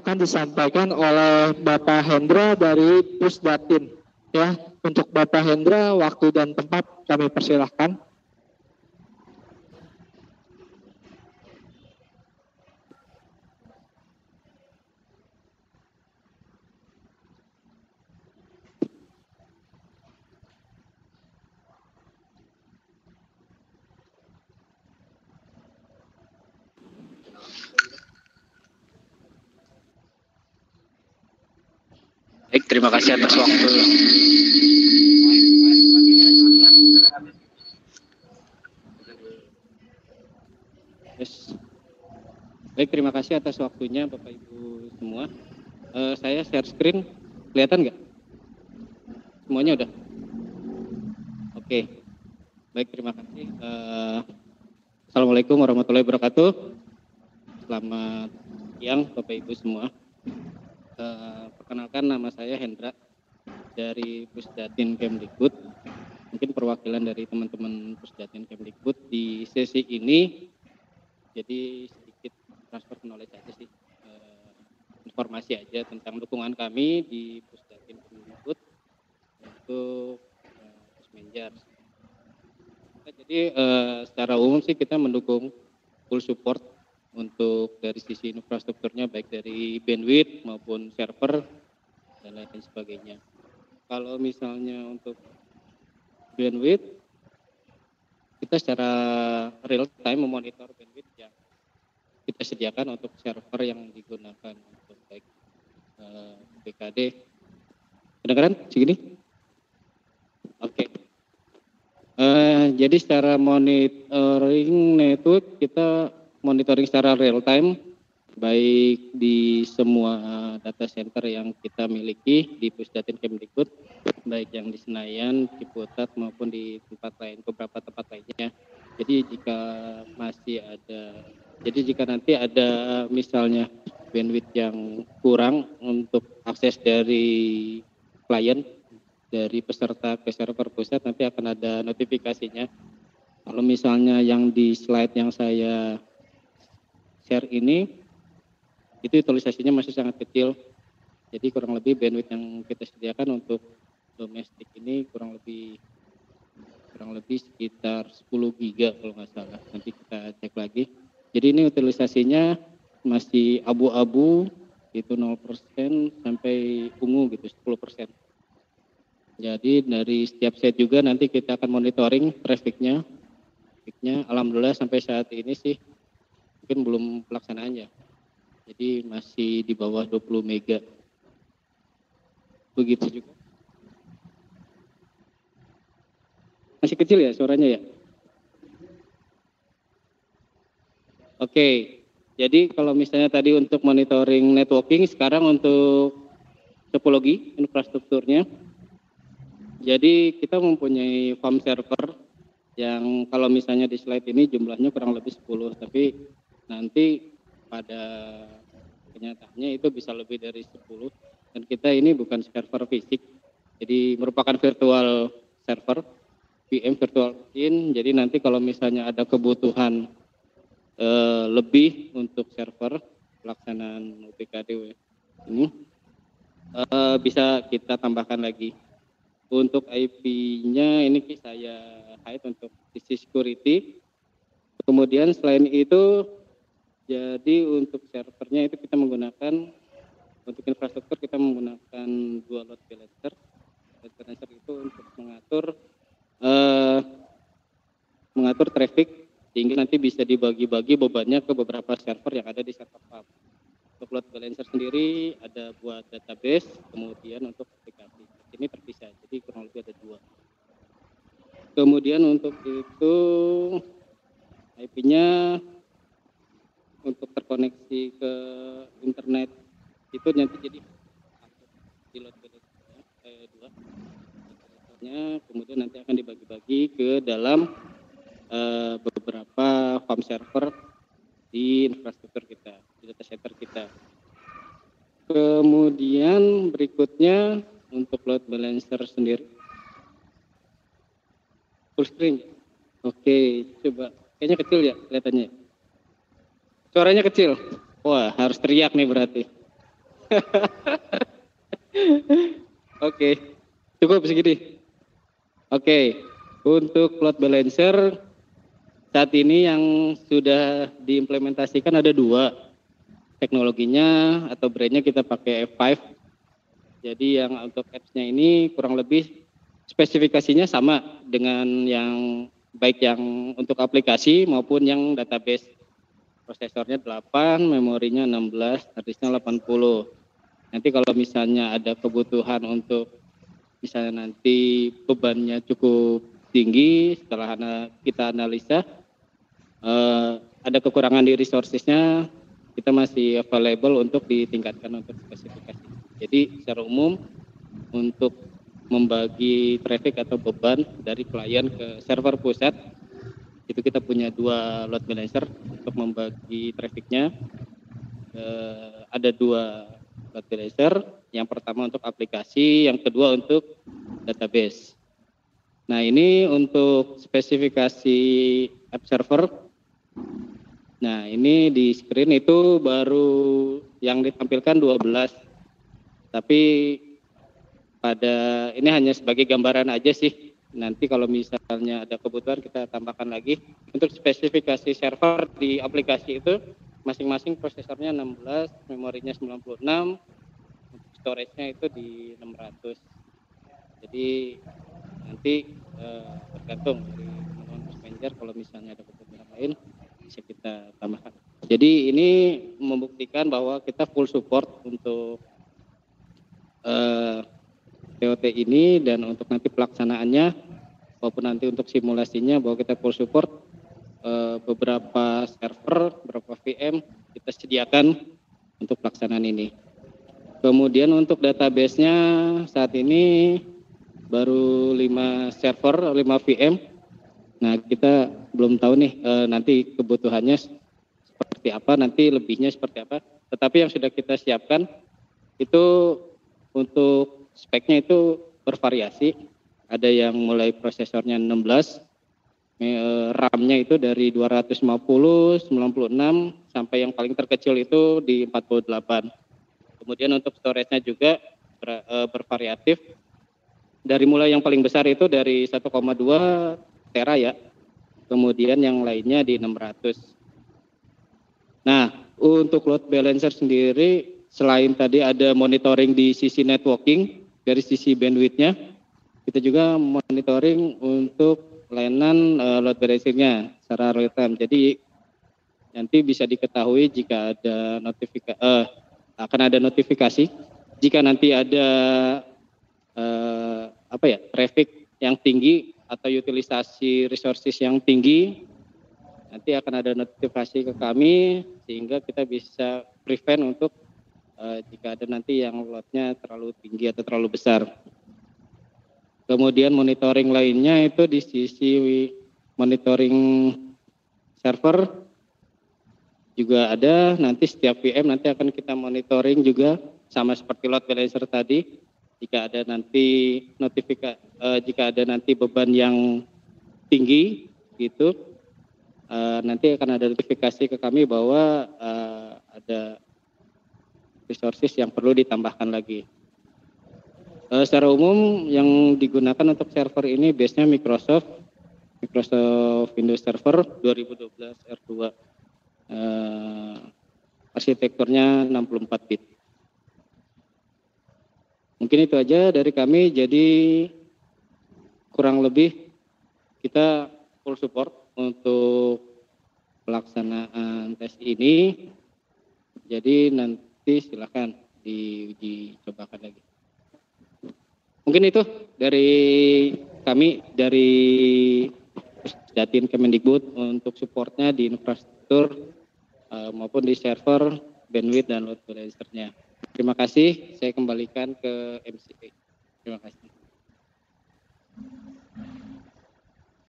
akan disampaikan oleh Bapak Hendra dari Pusdatin. Ya, untuk Bapak Hendra, waktu dan tempat kami persilahkan. Baik, terima kasih atas waktu. Yes. Baik, terima kasih atas waktunya Bapak Ibu semua. Saya share screen, kelihatan nggak? Semuanya udah? Oke. Baik, terima kasih. Assalamualaikum warahmatullahi wabarakatuh. Selamat siang Bapak Ibu semua. Perkenalkan, nama saya Hendra dari Pusdatin Kemdikbud. Mungkin perwakilan dari teman-teman Pusdatin Kemdikbud di sesi ini. Jadi sedikit transfer knowledge aja sih, informasi aja tentang dukungan kami di Pusdatin Kemdikbud untuk Pusmenjars. Jadi secara umum sih kita mendukung full support untuk dari sisi infrastrukturnya, baik dari bandwidth maupun server dan lain sebagainya. Kalau misalnya untuk bandwidth, kita secara real time memonitor bandwidth yang kita sediakan untuk server yang digunakan untuk baik BKD. Kedengaran segini? Oke. Jadi secara monitoring network, kita monitoring secara real time, baik di semua data center yang kita miliki di Pusdatin Kemdikbud, baik yang di Senayan, Ciputat maupun di tempat lain, beberapa tempat lainnya. Jadi jika nanti ada misalnya bandwidth yang kurang untuk akses dari klien, dari peserta ke server pusat, nanti akan ada notifikasinya. Kalau misalnya yang di slide yang saya share ini, itu utilisasinya masih sangat kecil. Jadi kurang lebih bandwidth yang kita sediakan untuk domestik ini kurang lebih sekitar 10 giga kalau nggak salah. Nanti kita cek lagi. Jadi ini utilisasinya masih abu-abu, itu 0% sampai ungu gitu, 10%. Jadi dari setiap set juga nanti kita akan monitoring trafficnya. Alhamdulillah sampai saat ini sih mungkin belum pelaksanaannya. Jadi masih di bawah 20 mega. Begitu juga. Masih kecil ya suaranya ya? Oke. Jadi kalau misalnya tadi untuk monitoring networking, sekarang untuk topologi infrastrukturnya. Jadi kita mempunyai farm server yang kalau misalnya di slide ini jumlahnya kurang lebih 10, tapi nanti pada kenyataannya itu bisa lebih dari 10. Dan kita ini bukan server fisik, jadi merupakan virtual server, VM virtual machine. Jadi nanti kalau misalnya ada kebutuhan lebih untuk server pelaksanaan UPKD ini, bisa kita tambahkan lagi. Untuk IP-nya ini saya hide untuk sisi security. Kemudian selain itu, jadi untuk servernya itu kita menggunakan, untuk infrastruktur kita menggunakan dua load balancer. Load balancer itu untuk mengatur traffic, sehingga nanti bisa dibagi-bagi bebannya ke beberapa server yang ada di server farm. Untuk load balancer sendiri ada buat database, kemudian untuk aplikasi. Ini terpisah, jadi kurang lebih ada 2. Kemudian untuk itu IP-nya untuk terkoneksi ke internet itu nanti jadi di load balancer 2. Kemudian nanti akan dibagi-bagi ke dalam beberapa farm server di infrastruktur kita, di data center kita. Kemudian berikutnya untuk load balancer sendiri. Full screen. Oke, coba. Kayaknya kecil ya kelihatannya. Suaranya kecil. Wah, harus teriak nih berarti. Oke, cukup segini. Oke, untuk load balancer saat ini yang sudah diimplementasikan ada 2. Teknologinya atau brandnya kita pakai F5. Jadi yang untuk apps-nya ini kurang lebih spesifikasinya sama dengan yang baik yang untuk aplikasi maupun yang database. Prosesornya 8, memorinya 16, harddisknya 80. Nanti kalau misalnya ada kebutuhan untuk misalnya nanti bebannya cukup tinggi, setelah kita analisa ada kekurangan di resources-nya, kita masih available untuk ditingkatkan untuk spesifikasi. Jadi secara umum untuk membagi traffic atau beban dari klien ke server pusat, itu kita punya 2 load balancer untuk membagi trafficnya. Ada 2 load balancer, yang pertama untuk aplikasi, yang kedua untuk database. Nah ini untuk spesifikasi app server. Nah ini di screen itu baru yang ditampilkan 12. Tapi pada ini hanya sebagai gambaran aja sih. Nanti kalau misalnya ada kebutuhan kita tambahkan lagi. Untuk spesifikasi server di aplikasi itu masing-masing prosesornya 16, memorinya 96, untuk storage-nya itu di 600. Jadi nanti tergantung dari teman-teman Post Manager kalau misalnya ada kebutuhan lain bisa kita tambahkan. Jadi ini membuktikan bahwa kita full support untuk TOT ini, dan untuk nanti pelaksanaannya maupun nanti untuk simulasinya bahwa kita full support. Beberapa server, beberapa VM kita sediakan untuk pelaksanaan ini. Kemudian untuk database-nya saat ini baru 5 server, 5 VM. Nah kita belum tahu nih nanti kebutuhannya seperti apa, nanti lebihnya seperti apa. Tetapi yang sudah kita siapkan itu untuk speknya itu bervariasi. Ada yang mulai prosesornya 16, RAM-nya itu dari 250, 96, sampai yang paling terkecil itu di 48. Kemudian untuk storage-nya juga bervariatif. Dari mulai yang paling besar itu dari 1,2 tera ya. Kemudian yang lainnya di 600. Nah, untuk load balancer sendiri selain tadi ada monitoring di sisi networking, dari sisi bandwidth-nya, kita juga monitoring untuk layanan load balancer-nya secara real time. Jadi nanti bisa diketahui jika ada akan ada notifikasi jika nanti ada traffic yang tinggi atau utilisasi resources yang tinggi, nanti akan ada notifikasi ke kami sehingga kita bisa prevent untuk jika ada nanti yang load-nya terlalu tinggi atau terlalu besar. Kemudian monitoring lainnya itu di sisi monitoring server juga ada. Nanti setiap VM nanti akan kita monitoring juga sama seperti load balancer tadi. Jika ada nanti jika ada nanti beban yang tinggi gitu, nanti akan ada notifikasi ke kami bahwa ada resources yang perlu ditambahkan lagi. Secara umum yang digunakan untuk server ini base-nya Microsoft Windows Server 2012 R2. Arsitekturnya 64 bit. Mungkin itu aja dari kami. Jadi kurang lebih kita full support untuk pelaksanaan tes ini. Jadi nanti silakan diuji cobakan lagi. Mungkin itu dari kami, dari Pusdatin Kemendikbud untuk supportnya di infrastruktur maupun di server, bandwidth, dan load balancer-nya. Terima kasih, saya kembalikan ke MC. Terima kasih.